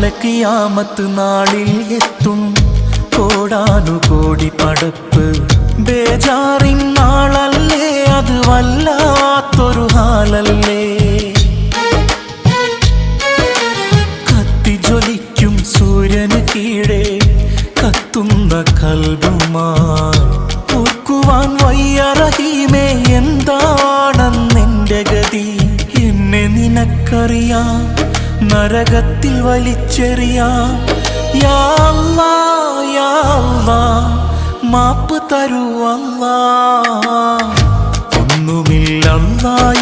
നാളെ ഖിയാമത്ത് നാളിൽ എത്തും കോടാനുകോടി പടപ്പ്. ബേജാറിൻ നാളല്ലേ അത്, വല്ലാത്തൊരു ഹാലല്ലേ. കത്തിജ്വലിക്കും സൂര്യന് കീഴെ കത്തുന്ന കൽബുമായി ഓർക്കുവാൻ വയ്യ റഹീമേ, എന്താണെന്നെൻ്റെ ഗതി. എന്നെ നിനക്കറിയാം, നരകത്തിൽ വലിച്ചെറിയാം. യാ അല്ലാഹ് യാ അല്ലാഹ്, മാപ്പ് തരൂ അല്ലാഹ്. ഒന്നുമില്ല അല്ലാഹ്